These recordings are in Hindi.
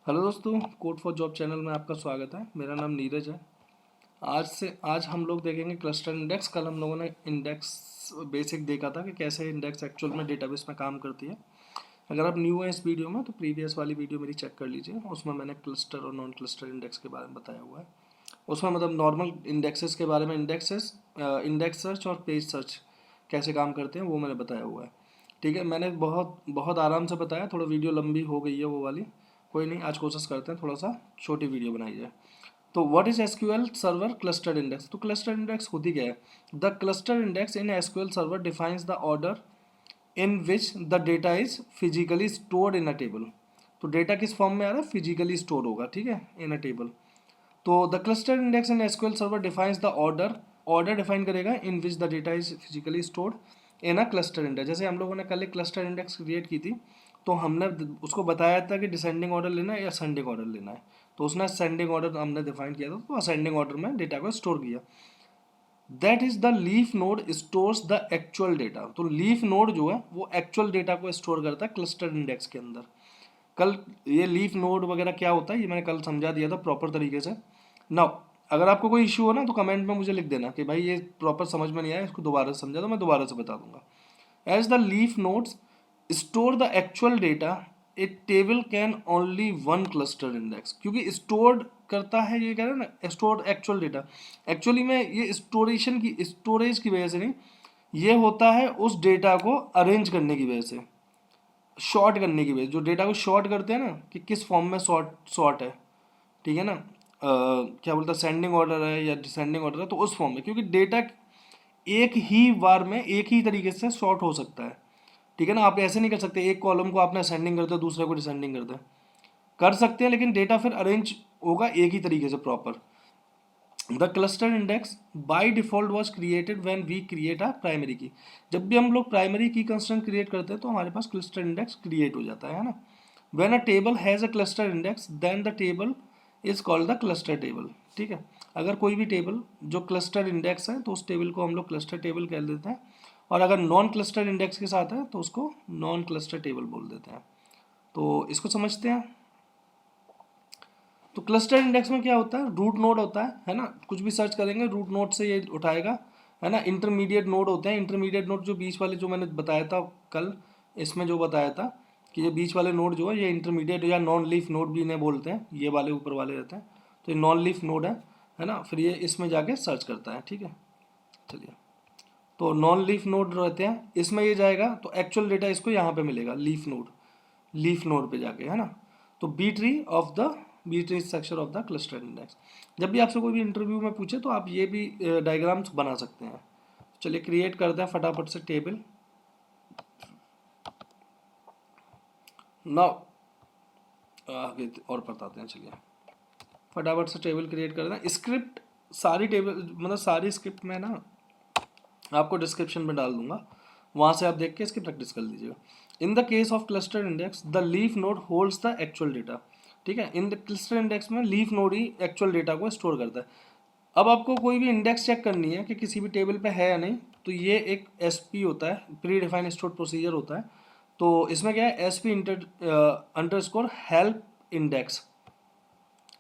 हेलो दोस्तों, कोड फॉर जॉब चैनल में आपका स्वागत है। मेरा नाम नीरज है। आज हम लोग देखेंगे क्लस्टर इंडेक्स। कल हम लोगों ने इंडेक्स बेसिक देखा था कि कैसे इंडेक्स एक्चुअल में डेटाबेस में काम करती है। अगर आप न्यू हैं इस वीडियो में तो प्रीवियस वाली वीडियो मेरी चेक कर लीजिए, उसमें मैंने क्लस्टर और नॉन क्लस्टर इंडेक्स के बारे में बताया हुआ है। उसमें मतलब नॉर्मल इंडेक्सेस के बारे में, इंडेक्स सर्च और पेज सर्च कैसे काम करते हैं वो मैंने बताया हुआ है। ठीक है, मैंने बहुत बहुत आराम से बताया, थोड़ा वीडियो लंबी हो गई है वो वाली। कोई नहीं, आज कोशिश करते हैं थोड़ा सा छोटी वीडियो बनाई जाए। तो what is SQL server cluster index? तो क्लस्टर इंडेक्स होती क्या है? The cluster index in SQL server defines the order in which the data is physically stored in a table. तो डेटा किस फॉर्म में आ रहा है? फिजिकली स्टोर होगा, ठीक है, इन अ टेबल। तो the cluster index in SQL server defines the order, order define करेगा in which the data is physically stored in a cluster index. जैसे हम लोगों ने कल एक क्लस्टर इंडेक्स क्रिएट की थी, तो हमने उसको बताया था कि डिसेंडिंग ऑर्डर लेना है या असेंडिंग ऑर्डर लेना है। तो उसने असेंडिंग ऑर्डर हमने डिफाइन किया था, तो असेंडिंग ऑर्डर में डेटा को स्टोर किया। That is the leaf node stores the actual data. तो लीफ नोड जो है वो एक्चुअल डेटा को स्टोर करता है क्लस्टर इंडेक्स के अंदर। कल ये लीफ नोड वगैरह क्या होता है ये मैंने कल समझा दिया था प्रॉपर तरीके से। नाउ अगर आपको कोई इश्यू हो ना तो कमेंट में मुझे लिख देना कि भाई ये प्रॉपर समझ में नहीं आया, इसको दोबारा से समझा दो, मैं दोबारा से बता दूंगा। As the leaf nodes store the actual data, a table can only one cluster index. क्योंकि स्टोर्ड करता है, ये कह रहे हैं ना, स्टोर एक्चुअल डेटा। एक्चुअली में ये स्टोरेज की वजह से नहीं, ये होता है उस डेटा को अरेंज करने की वजह से, शॉर्ट करने की वजह। जो डेटा को शॉर्ट करते हैं ना, कि किस फॉर्म में शॉर्ट है, ठीक है ना, क्या बोलता है, सेंडिंग ऑर्डर है या डिसेंडिंग ऑर्डर है, तो उस फॉर्म में, क्योंकि डेटा एक ही बार में एक ही तरीके से शॉर्ट हो सकता है। ठीक है ना, आप ऐसे नहीं कर सकते एक कॉलम को आपने असेंडिंग कर दिया दूसरे को डिसेंडिंग कर दिया। कर सकते हैं लेकिन डेटा फिर अरेंज होगा एक ही तरीके से proper. The cluster index by default was created when we create a primary key. जब भी हम लोग प्राइमरी की कंस्ट्रेंट क्रिएट करते हैं तो हमारे पास क्लस्टर इंडेक्स क्रिएट हो जाता है ना। When a table has a cluster index then the table is called the cluster table. ठीक है, अगर कोई भी टेबल जो क्लस्टर इंडेक्स है तो उस टेबल को हम लोग क्लस्टर टेबल कह देते हैं, और अगर नॉन क्लस्टर इंडेक्स के साथ है तो उसको नॉन क्लस्टर टेबल बोल देते हैं। तो इसको समझते हैं। तो क्लस्टर इंडेक्स में क्या होता है? रूट नोड होता है ना, कुछ भी सर्च करेंगे रूट नोड से ये उठाएगा, है ना। इंटरमीडिएट नोड होते हैं, इंटरमीडिएट नोड जो बीच वाले, जो मैंने बताया था कल, इसमें जो बताया था कि ये बीच वाले नोड जो है ये इंटरमीडिएट या नॉन लीफ नोड भी इन्हें बोलते हैं, ये वाले ऊपर वाले रहते हैं। तो ये नॉन लीफ नोड है ना, फिर ये इसमें जाके सर्च करता है। ठीक है, चलिए। तो नॉन लीफ नोड रहते हैं, इसमें ये जाएगा तो एक्चुअल डेटा इसको यहाँ पे मिलेगा, लीफ नोड पे जाके, है ना। तो B tree section of the cluster index. जब भी आपसे कोई भी इंटरव्यू में पूछे तो आप ये भी डायग्राम्स बना सकते हैं। चलिए क्रिएट करते हैं फटाफट से टेबल। नाउ आगे और बताते हैं, चलिए फटाफट से टेबल क्रिएट करते हैं। स्क्रिप्ट सारी टेबल, मतलब सारी स्क्रिप्ट में ना आपको डिस्क्रिप्शन में डाल दूंगा, वहां से आप देख के इसकी प्रैक्टिस कर लीजिएगा। In the case of cluster index the leaf node holds the actual data. ठीक है, इन द क्लस्टर इंडेक्स में लीफ नोड ही एक्चुअल डेटा को स्टोर करता है। अब आपको कोई भी इंडेक्स चेक करनी है कि किसी भी टेबल पे है या नहीं, तो ये एक एस पी होता है, प्री डिफाइंड स्टोर प्रोसीजर होता है। तो इसमें क्या है, S P under score help index,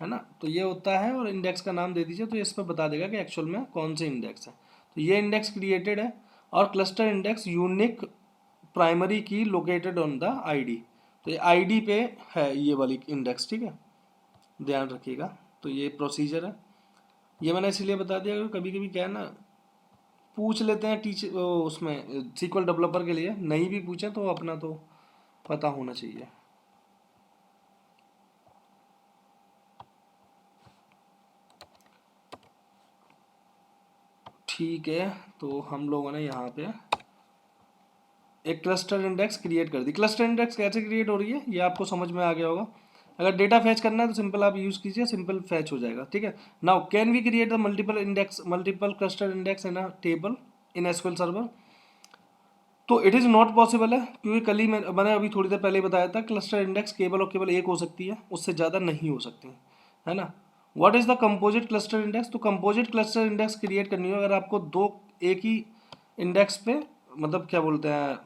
है ना। तो ये होता है, और इंडेक्स का नाम दे दीजिए तो इस पर बता देगा कि एक्चुअल में कौन से इंडेक्स है। तो ये इंडेक्स क्रिएटेड है, और क्लस्टर इंडेक्स यूनिक प्राइमरी की लोकेटेड ऑन द आईडी। तो ये आईडी पे है ये वाली इंडेक्स, ठीक है, ध्यान रखिएगा। तो ये प्रोसीजर है, ये मैंने इसलिए बता दिया क्योंकि कभी कभी क्या है ना, पूछ लेते हैं टीचर उसमें सीक्वल डेवलपर के लिए, नहीं भी पूछे तो अपना तो पता होना चाहिए। ठीक है, तो हम लोगों ने यहाँ पे एक क्लस्टर इंडेक्स क्रिएट कर दी। क्लस्टर इंडेक्स कैसे क्रिएट हो रही है ये आपको समझ में आ गया होगा। अगर डेटा फैच करना है तो सिंपल आप यूज कीजिए, सिंपल फैच हो जाएगा। ठीक है, now can we create the multiple cluster index in a table in SQL server? तो इट इज़ नॉट पॉसिबल है, क्योंकि कल ही मैंने अभी थोड़ी देर पहले ही बताया था, क्लस्टर इंडेक्स केवल और केवल एक हो सकती है, उससे ज़्यादा नहीं हो सकती, है ना। What is the composite cluster index? तो कंपोजिट क्लस्टर इंडेक्स क्रिएट करनी हो अगर आपको दो एक ही इंडेक्स पे, मतलब क्या बोलते हैं,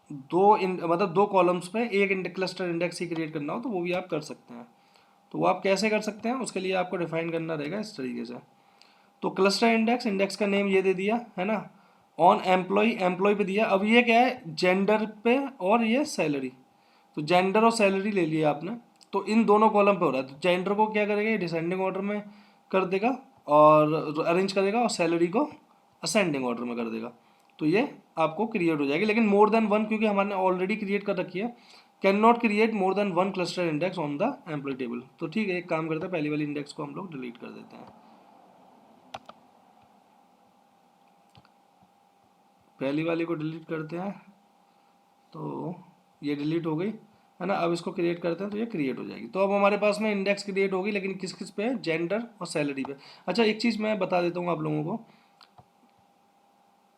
मतलब दो कॉलम्स पे एक क्लस्टर इंडेक्स ही क्रिएट करना हो तो वो भी आप कर सकते हैं। तो वो आप कैसे कर सकते हैं, उसके लिए आपको डिफाइन करना रहेगा इस तरीके से। तो क्लस्टर इंडेक्स, इंडेक्स का नेम ये दे दिया है ना, ऑन एम्प्लॉय, एम्प्लॉय पे दिया। अब ये क्या है, जेंडर पे और ये सैलरी। तो जेंडर और सैलरी ले लिया आपने, तो इन दोनों कॉलम पे हो रहा है। तो जेंडर को क्या करेगा, डिसेंडिंग ऑर्डर में कर देगा और अरेंज करेगा, और सैलरी को असेंडिंग ऑर्डर में कर देगा। तो ये आपको क्रिएट हो जाएगी, लेकिन मोर देन वन, क्योंकि हमारे ऑलरेडी क्रिएट कर रखी है, can not create more than one cluster index on the employ table. तो ठीक है, एक काम करते हैं, पहली वाली इंडेक्स को हम लोग डिलीट कर देते हैं। पहली वाली को डिलीट करते हैं, तो ये डिलीट हो गई है ना। अब इसको क्रिएट करते हैं तो ये क्रिएट हो जाएगी। तो अब हमारे पास में इंडेक्स क्रिएट होगी, लेकिन किस किस पे, जेंडर और सैलरी पे। अच्छा, एक चीज़ मैं बता देता हूँ आप लोगों को,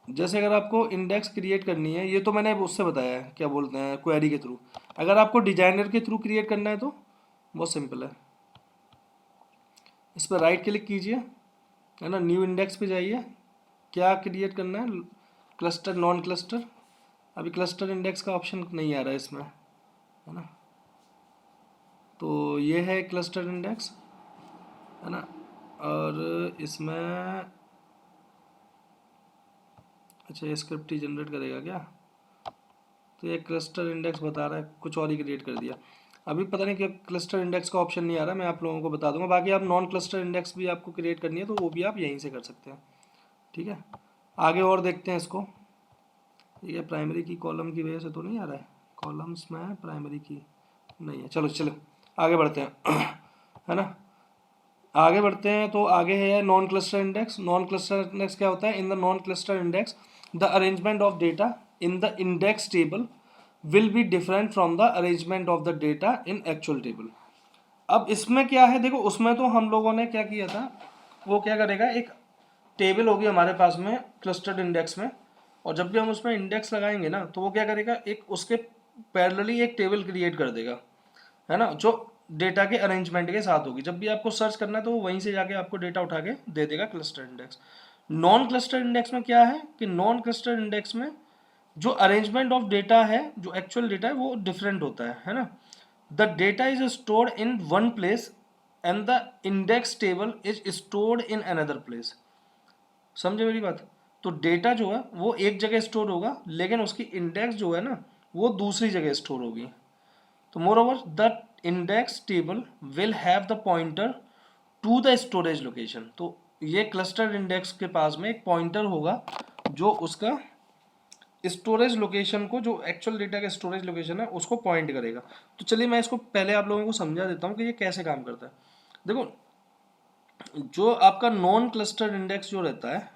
जैसे अगर आपको इंडेक्स क्रिएट करनी है, ये तो मैंने उससे बताया है, क्या बोलते हैं, क्वेरी के थ्रू। अगर आपको डिजाइनर के थ्रू क्रिएट करना है तो बहुत सिंपल है, इस पर राइट क्लिक कीजिए है ना, न्यू इंडेक्स पे जाइए, क्या क्रिएट करना है, क्लस्टर, नॉन क्लस्टर। अभी क्लस्टर इंडेक्स का ऑप्शन नहीं आ रहा है इसमें, है ना। तो ये है क्लस्टर इंडेक्स, है ना। और इसमें, अच्छा, ये स्क्रिप्ट ही जनरेट करेगा क्या। तो ये क्लस्टर इंडेक्स बता रहा है, कुछ और ही क्रिएट कर दिया। अभी पता नहीं क्या क्लस्टर इंडेक्स का ऑप्शन नहीं आ रहा, मैं आप लोगों को बता दूंगा। बाकी आप नॉन क्लस्टर इंडेक्स भी आपको क्रिएट करनी है तो वो भी आप यहीं से कर सकते हैं, ठीक है। आगे और देखते हैं इसको। ये प्राइमरी की कॉलम की वजह से तो नहीं आ रहा है, कॉलम्स में प्राइमरी की नहीं है। चलो चलो आगे बढ़ते हैं है ना। आगे बढ़ते हैं तो आगे है non cluster index. Non cluster index क्या होता है, in the non cluster index the arrangement of data in the index table will be different from the arrangement of the data in actual table. अब इसमें क्या है, देखो उसमें तो हम लोगों ने क्या किया था, वो क्या करेगा, एक टेबल होगी हमारे पास में क्लस्टर्ड इंडेक्स में, और जब भी हम उसमें इंडेक्स लगाएंगे ना, तो वो क्या करेगा, एक उसके पैरेलली एक टेबल क्रिएट कर देगा, है ना, जो डेटा के अरेंजमेंट के साथ होगी। जब भी आपको सर्च करना है तो वो वहीं से जाके आपको डेटा उठा के दे देगा cluster index. Non cluster index में क्या है कि नॉन क्लस्टर इंडेक्स में जो अरेंजमेंट ऑफ डेटा है, जो एक्चुअल डेटा है, वो डिफरेंट होता है ना। The data is stored in one place and the index table is stored in another place. समझे मेरी बात। तो डेटा जो है वो एक जगह स्टोर होगा, लेकिन उसकी इंडेक्स जो है ना वो दूसरी जगह स्टोर होगी। तो moreover the index table will have the pointer to the storage location. तो ये क्लस्टर इंडेक्स के पास में एक पॉइंटर होगा जो उसका स्टोरेज लोकेशन को, जो एक्चुअल डेटा का स्टोरेज लोकेशन है, उसको पॉइंट करेगा। तो चलिए मैं इसको पहले आप लोगों को समझा देता हूँ कि ये कैसे काम करता है। देखो, जो आपका नॉन क्लस्टर इंडेक्स जो रहता है,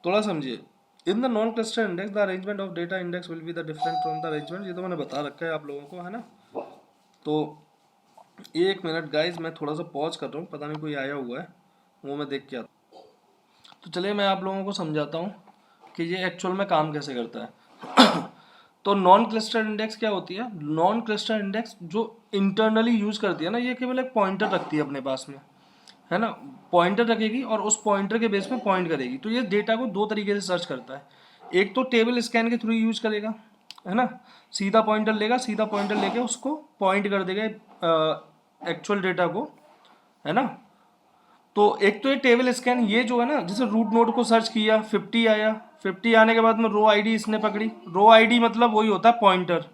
थोड़ा समझिए। In the non cluster index the arrangement of data index will be the different from the arrangement. ये तो मैंने बता रखा है आप लोगों को, है ना। तो एक मिनट गाइज, मैं थोड़ा सा पॉज कर रहा हूँ, पता नहीं कोई आया हुआ है, वो मैं देख के आता हूँ। तो चलिए मैं आप लोगों को समझाता हूँ कि ये एक्चुअल में काम कैसे करता है तो नॉन क्लस्टर इंडेक्स क्या होती है, नॉन क्लस्टर इंडेक्स जो इंटरनली यूज करती है ना, ये केवल एक पॉइंटर रखती है अपने पास में, है ना। पॉइंटर रखेगी और उस पॉइंटर के बेस में पॉइंट करेगी। तो ये डेटा को दो तरीके से सर्च करता है। एक तो टेबल स्कैन के थ्रू यूज करेगा, है ना, सीधा पॉइंटर लेगा, सीधा पॉइंटर लेके उसको पॉइंट कर देगा एक्चुअल डेटा को, है ना। तो एक तो ये टेबल स्कैन, ये जो है ना, जैसे रूट नोड को सर्च किया, 50 आया, 50 आने के बाद में रो आईडी इसने पकड़ी। रो आईडी मतलब वही होता है पॉइंटर,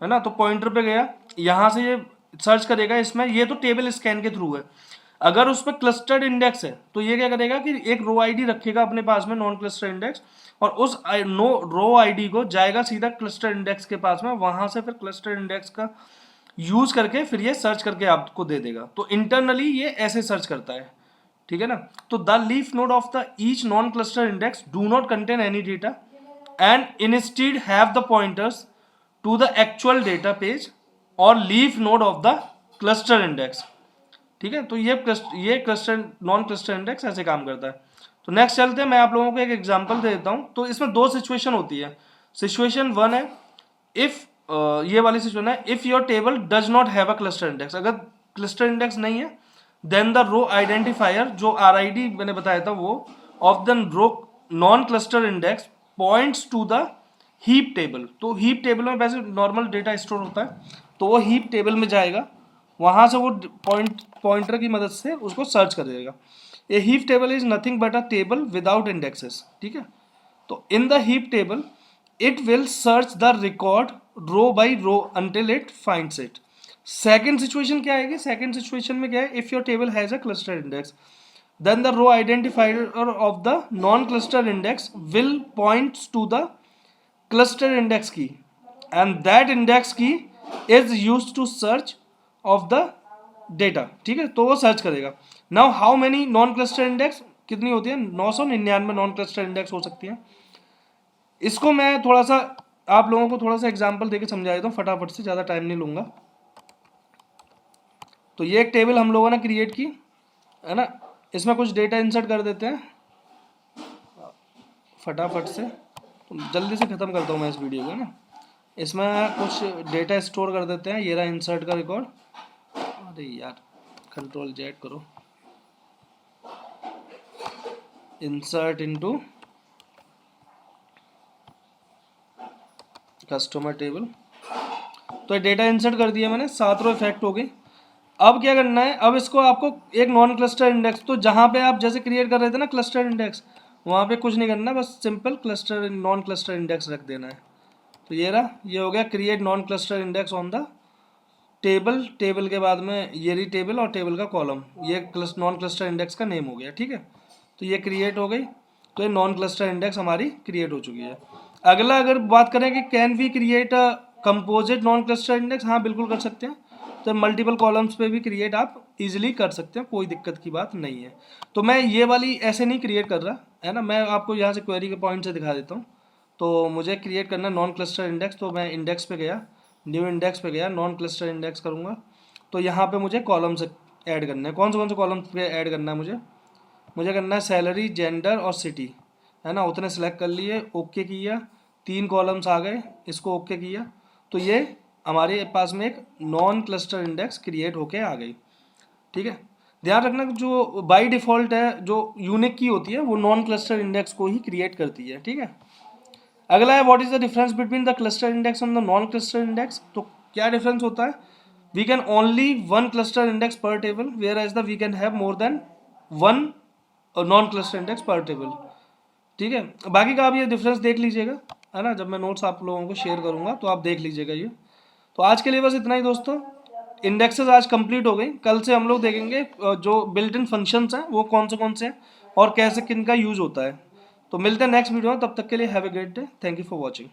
है ना। तो पॉइंटर पे गया, यहाँ से ये सर्च करेगा इसमें, ये तो टेबल स्कैन के थ्रू है। अगर उस पर क्लस्टर्ड इंडेक्स है तो ये क्या करेगा कि एक रो आईडी रखेगा अपने पास में, नॉन क्लस्टर इंडेक्स, और उस रो आईडी को जाएगा सीधा क्लस्टर इंडेक्स के पास में, वहां से फिर क्लस्टर इंडेक्स का यूज करके फिर ये सर्च करके आपको दे देगा। तो इंटरनली ये ऐसे सर्च करता है, ठीक है ना। तो the leaf node of the each non cluster index do not contain any data and instead have the pointers to the actual data page और leaf node of the cluster index, ठीक है। तो ये क्लस्टर, नॉन क्लस्टर इंडेक्स ऐसे काम करता है। तो नेक्स्ट चलते हैं, मैं आप लोगों को एक एग्जांपल दे देता हूँ। तो इसमें दो सिचुएशन होती है। सिचुएशन वन है, इफ ये वाली सिचुएशन है, if your table does not have a cluster index. अगर क्लस्टर इंडेक्स नहीं है, देन द रो आइडेंटिफायर, जो RID मैंने बताया था वो, of the row non cluster index points to the heap table, तो हीप टेबल में वैसे नॉर्मल डेटा स्टोर होता है, तो वो हीप टेबल में जाएगा, वहाँ से वो पॉइंटर की मदद से उसको सर्च कर देगा। A heap table is nothing but a table without indexes, ठीक है। तो in the heap table it will search the record row by row until it finds it. Second situation क्या आएगी, सेकेंड सिचुएशन में क्या है, if your table has a cluster index then the row identifier of the non-cluster index will point to the cluster index key and that index key is used to search of the data, ठीक है। तो वो सर्च करेगा। now how many non-cluster index कितनी होती है, 999 नॉन क्लस्टर इंडेक्स हो सकती है। इसको मैं थोड़ा सा आप लोगों को थोड़ा सा एग्जांपल देके समझा देता हूँ फटाफट से, ज़्यादा टाइम नहीं लूँगा। तो ये एक टेबल हम लोगों ने क्रिएट की है ना, इसमें कुछ डेटा इंसर्ट कर देते हैं फटाफट से, तो जल्दी से ख़त्म करता हूँ मैं इस वीडियो को ना। इसमें कुछ डेटा स्टोर कर देते हैं, ये रहा इंसर्ट का रिकॉर्ड। अरे यार कंट्रोल जेड करो, इंसर्ट इनटू कस्टमर टेबल। तो डेटा इंसर्ट कर दिया मैंने, 7 रो इफेक्ट हो गई। अब क्या करना है, अब इसको आपको एक नॉन क्लस्टर इंडेक्स, तो जहाँ पे आप जैसे क्रिएट कर रहे थे ना क्लस्टर इंडेक्स, वहाँ पे कुछ नहीं करना, बस simple cluster non cluster index रख देना है। तो ये रहा, ये हो गया create non cluster index on the table. Table के बाद में ये रही टेबल और टेबल का कॉलम, ये नॉन क्लस्टर इंडेक्स का नेम हो गया, ठीक है। तो ये क्रिएट हो गई, तो ये नॉन क्लस्टर इंडेक्स हमारी क्रिएट हो चुकी है। अगला अगर बात करें कि can we create a composite non cluster index, हाँ बिल्कुल कर सकते हैं। तो मल्टीपल कॉलम्स पे भी क्रिएट आप इजीली कर सकते हैं, कोई दिक्कत की बात नहीं है। तो मैं ये वाली ऐसे नहीं क्रिएट कर रहा है ना, मैं आपको यहाँ से क्वेरी के पॉइंट से दिखा देता हूँ। तो मुझे क्रिएट करना नॉन क्लस्टर इंडेक्स, तो मैं इंडेक्स पे गया, न्यू इंडेक्स पे गया, नॉन क्लस्टर इंडेक्स करूँगा। तो यहाँ पे मुझे कॉलम्स ऐड करने हैं, कौन से कॉलम्स पे ऐड करना है मुझे करना है सैलरी, जेंडर और सिटी, है ना। उतने सेलेक्ट कर लिए, ओके किया, 3 कॉलम्स आ गए, इसको ओके किया, तो ये हमारे पास में एक नॉन क्लस्टर इंडेक्स क्रिएट होके आ गई, ठीक है। ध्यान रखना जो बाय डिफ़ॉल्ट है, जो यूनिक की होती है, वो नॉन क्लस्टर इंडेक्स को ही क्रिएट करती है, ठीक है। अगला है what is the difference between the cluster index and the non cluster index. तो क्या डिफरेंस होता है, we can only 1 cluster index per table whereas the we can have more than 1 non cluster index per table, ठीक है। बाकी का आप ये डिफरेंस देख लीजिएगा, है ना, जब मैं नोट्स आप लोगों को शेयर करूँगा तो आप देख लीजिएगा ये। तो आज के लिए बस इतना ही दोस्तों, इंडेक्सेस आज कंप्लीट हो गई। कल से हम लोग देखेंगे जो बिल्ट इन फंक्शंस हैं वो कौन से हैं और कैसे किन का यूज होता है। तो मिलते हैं नेक्स्ट वीडियो में, तब तक के लिए have a great day, thank you for watching.